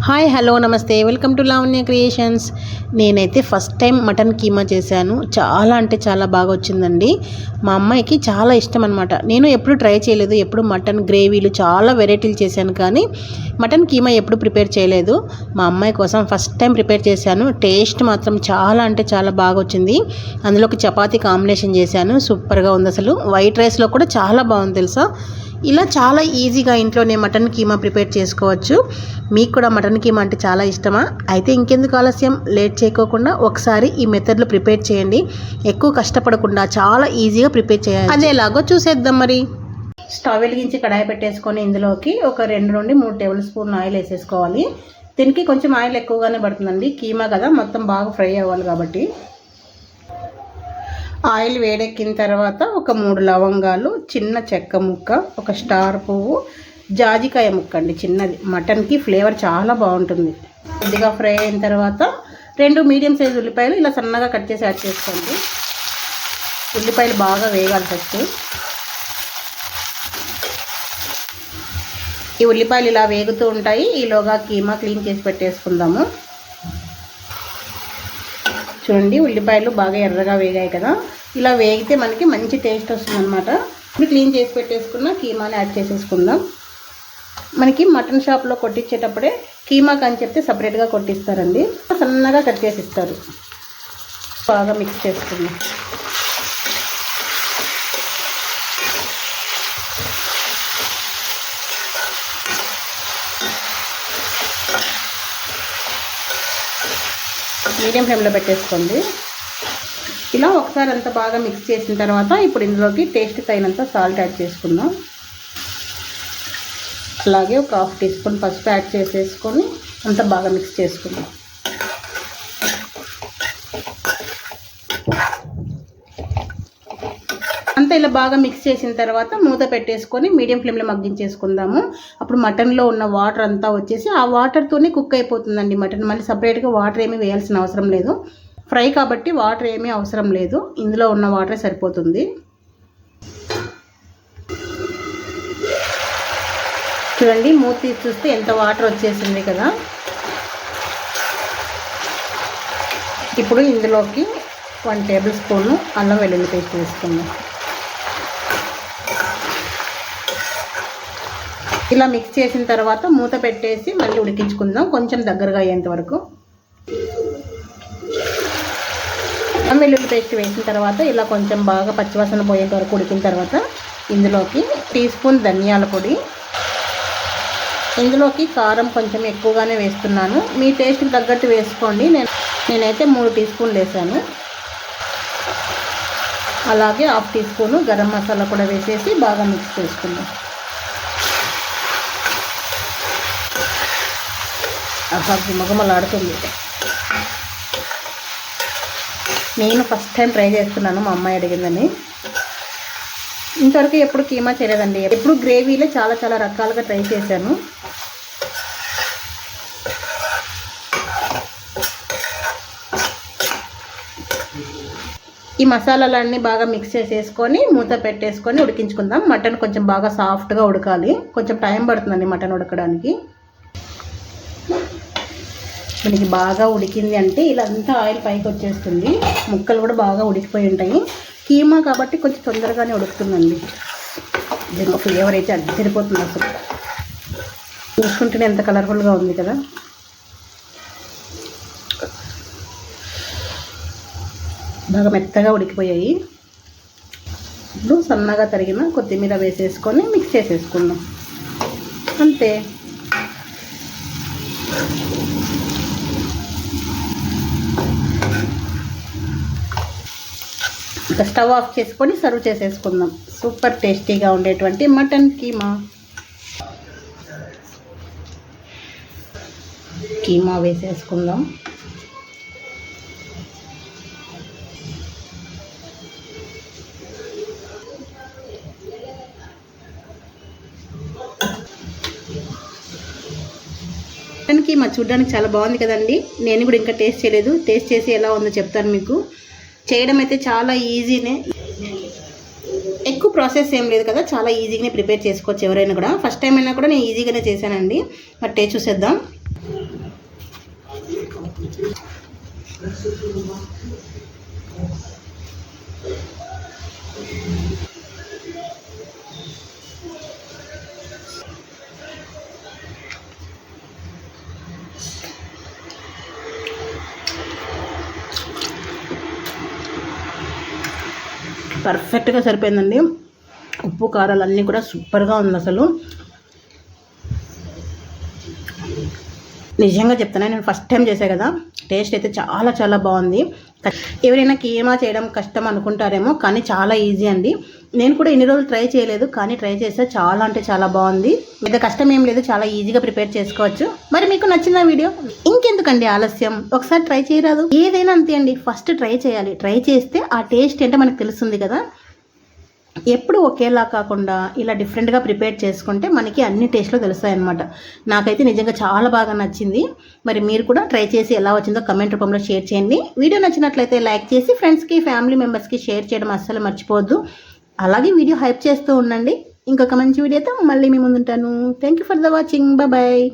Hi hello నమస్తే welcome to Lavanya creations. నేనైతే first time mutton keema చేశాను. చాలా అంటే చాలా బాగా వచ్చిందండి. మా అమ్మాయికి చాలా ఇష్టం అనమాట. నేను ఎప్పుడు ట్రై చేయలేదు. ఎప్పుడు మటన్ గ్రేవీలు చాలా వెరైటీలు చేశాను, కానీ మటన్ కీమా ఎప్పుడు ప్రిపేర్ చేయలేదు. మా అమ్మాయి కోసం ఫస్ట్ టైం ప్రిపేర్ చేశాను. టేస్ట్ మాత్రం చాలా అంటే చాలా బాగా వచ్చింది. అందులోకి చపాతీ కాంబినేషన్ చేశాను. సూపర్గా ఉంది. అసలు వైట్ రైస్లో కూడా చాలా బాగుంది తెలుసా. ఇలా చాలా ఈజీగా ఇంట్లోనే మటన్ కీమా ప్రిపేర్ చేసుకోవచ్చు. మీకు కూడా మటన్ కీమా అంటే చాలా ఇష్టమా? అయితే ఇంకెందుకు ఆలస్యం, లేట్ చేయకోకుండా ఒకసారి ఈ మెథడ్లో ప్రిపేర్ చేయండి. ఎక్కువ కష్టపడకుండా చాలా ఈజీగా ప్రిపేర్ చేయాలి. అదేలాగో చూసేద్దాం. మరి స్టవ్ వెలిగించి కడాయి పెట్టేసుకొని ఇందులోకి ఒక 2 నుండి 3 టేబుల్ స్పూన్ ఆయిల్ వేసేసుకోవాలి. దీనికి కొంచెం ఆయిల్ ఎక్కువగానే పడుతుందండి. కీమా కదా, మొత్తం బాగా ఫ్రై అవ్వాలి కాబట్టి. ఆయిల్ వేడెక్కిన తర్వాత ఒక 3 లవంగాలు, చిన్న చెక్క ముక్క, ఒక స్టార్ పువ్వు, జాజికాయ ముక్క అండి చిన్నది. మటన్కి ఫ్లేవర్ చాలా బాగుంటుంది. కొద్దిగా ఫ్రై అయిన తర్వాత 2 మీడియం సైజు ఉల్లిపాయలు ఇలా సన్నగా కట్ చేసి యాడ్ చేసుకోండి. ఉల్లిపాయలు బాగా వేగాలి ఫస్ట్. ఈ ఉల్లిపాయలు ఇలా వేగుతూ ఉంటాయి. ఈలోగా కీమా క్లీన్ చేసి పెట్టేసుకుందాము. చూడండి, ఉల్లిపాయలు బాగా ఎర్రగా వేగాయి కదా. ఇలా వేగితే మనకి మంచి టేస్ట్ వస్తుంది అనమాట. ఇప్పుడు క్లీన్ చేసి పెట్టేసుకున్న కీమాని యాడ్ చేసేసుకుందాం. మనకి మటన్ షాప్లో కొట్టించేటప్పుడే కీమాకి అని చెప్తే సపరేట్గా కొట్టిస్తారండి. సన్నగా కట్ చేసి ఇస్తారు. బాగా మిక్స్ చేసుకుందాం. మీడియం ఫ్లేమ్లో పెట్టేసుకోండి. ఇలా ఒకసారి అంతా బాగా మిక్స్ చేసిన తర్వాత ఇప్పుడు ఇందులోకి టేస్ట్ తగినంత సాల్ట్ యాడ్ చేసుకుందాం. అలాగే ఒక 1/2 టీ స్పూన్ పసుపు యాడ్ చేసేసుకొని అంతా బాగా మిక్స్ చేసుకుందాం. అంతా ఇలా బాగా మిక్స్ చేసిన తర్వాత మూత పెట్టేసుకొని మీడియం ఫ్లేమ్లో మగ్గించేసుకుందాము. అప్పుడు మటన్లో ఉన్న వాటర్ అంతా వచ్చేసి ఆ వాటర్తోనే కుక్ అయిపోతుందండి మటన్. మళ్ళీ సపరేట్గా వాటర్ ఏమీ వేయాల్సిన అవసరం లేదు. ఫ్రై కాబట్టి వాటర్ ఏమీ అవసరం లేదు. ఇందులో ఉన్న వాటరే సరిపోతుంది. చూడండి, మూత తీసి చూస్తే ఎంత వాటర్ వచ్చేసింది కదా. ఇప్పుడు ఇందులోకి 1 టేబుల్ స్పూను అల్లం వెల్లుల్లి పేస్ట్ వేసుకుందాం. ఇలా మిక్స్ చేసిన తర్వాత మూత పెట్టేసి మళ్ళీ ఉడికించుకుందాం కొంచెం దగ్గరగా అయ్యేంత వరకు. అల్లం వెల్లుల్లి పేస్ట్ వేసిన తర్వాత ఇలా కొంచెం బాగా పచ్చివాసన పోయేంత వరకు ఉడికిన తర్వాత ఇందులోకి 1 టీ స్పూన్ ధనియాల పొడి, ఇందులోకి కారం కొంచెం ఎక్కువగానే వేస్తున్నాను. మీ టేస్ట్కి తగ్గట్టు వేసుకోండి. నేనైతే 3 టీ స్పూన్లు వేసాను. అలాగే 1/2 టీ స్పూను గరం మసాలా కూడా వేసేసి బాగా మిక్స్ చేసుకుందాం. గుమగుమలాడుతుంది. నేను ఫస్ట్ టైం ట్రై చేస్తున్నాను, మా అమ్మాయి అడిగిందని. ఇంతవరకు ఎప్పుడు కీమా చేయలేదండి. ఎప్పుడు గ్రేవీలో చాలా చాలా రకాలుగా ట్రై చేశాను. ఈ మసాలాలన్నీ బాగా మిక్స్ చేసేసుకొని మూత పెట్టేసుకొని ఉడికించుకుందాం. మటన్ కొంచెం బాగా సాఫ్ట్గా ఉడకాలి. కొంచెం టైం పడుతుందండి మటన్ ఉడకడానికి. మనకి బాగా ఉడికింది అంటే ఇలా అంతా ఆయిల్ పైకి వచ్చేస్తుంది. ముక్కలు కూడా బాగా ఉడికిపోయి ఉంటాయి. కీమా కాబట్టి కొంచెం తొందరగానే ఉడుకుతుందండి. దీనిలో ఫ్లేవర్ అయితే అది సరిపోతుంది. అసలు చూసుకుంటేనే ఎంత కలర్ఫుల్గా ఉంది కదా. బాగా మెత్తగా ఉడికిపోయాయి. ఇప్పుడు సన్నగా తరిగిన కొత్తిమీర వేసేసుకొని మిక్స్ చేసేసుకుందాం. అంతే. ఇంకా స్టవ్ ఆఫ్ చేసుకొని సర్వ్ చేసేసుకుందాం. సూపర్ టేస్టీగా ఉండేటువంటి మటన్ కీమా వేసేసుకుందాం. మటన్ కీమా చూడడానికి చాలా బాగుంది కదండి. నేను కూడా ఇంకా టేస్ట్ చేయలేదు. టేస్ట్ చేసి ఎలా ఉందో చెప్తాను మీకు. చేయడం అయితే చాలా ఈజీనే. ఎక్కువ ప్రాసెస్ ఏం లేదు కదా, చాలా ఈజీగానే ప్రిపేర్ చేసుకోవచ్చు ఎవరైనా కూడా. ఫస్ట్ టైం అయినా కూడా నేను ఈజీగానే చేశానండి. మరి టేస్ట్ చూసేద్దాం. పర్ఫెక్ట్గా సరిపోయిందండి. ఉప్పు కారాలు అన్నీ కూడా సూపర్గా ఉంది. అసలు నిజంగా చెప్తాను, నేను ఫస్ట్ టైం చేసా కదా, టేస్ట్ అయితే చాలా చాలా బాగుంది. ఎవరైనా కీమా చేయడం కష్టం అనుకుంటారేమో, కానీ చాలా ఈజీ అండి. నేను కూడా ఇన్ని రోజులు ట్రై చేయలేదు, కానీ ట్రై చేస్తే చాలా అంటే చాలా బాగుంది. పెద్ద కష్టం ఏం లేదు, చాలా ఈజీగా ప్రిపేర్ చేసుకోవచ్చు. మరి మీకు నచ్చిన వీడియో ఇంకెందుకండి ఆలస్యం, ఒకసారి ట్రై చేయరాదు. ఏదైనా అంతే అండి, ఫస్ట్ ట్రై చేయాలి. ట్రై చేస్తే ఆ టేస్ట్ ఏంటో మనకు తెలుస్తుంది కదా. ఎప్పుడు ఒకేలా కాకుండా ఇలా డిఫరెంట్గా ప్రిపేర్ చేసుకుంటే మనకి అన్ని టేస్ట్లో తెలుస్తాయి అన్నమాట. నాకైతే నిజంగా చాలా బాగా నచ్చింది. మరి మీరు కూడా ట్రై చేసి ఎలా వచ్చిందో కమెంట్ రూపంలో షేర్ చేయండి. వీడియో నచ్చినట్లయితే లైక్ చేసి ఫ్రెండ్స్కి, ఫ్యామిలీ మెంబర్స్కి షేర్ చేయడం అస్సలు మర్చిపోవద్దు. అలాగే వీడియో హైప్ చేస్తూ ఉండండి. ఇంకొక మంచి వీడియోతో మళ్ళీ మీ ముందుంటాను. Thank you for the watching. Bye.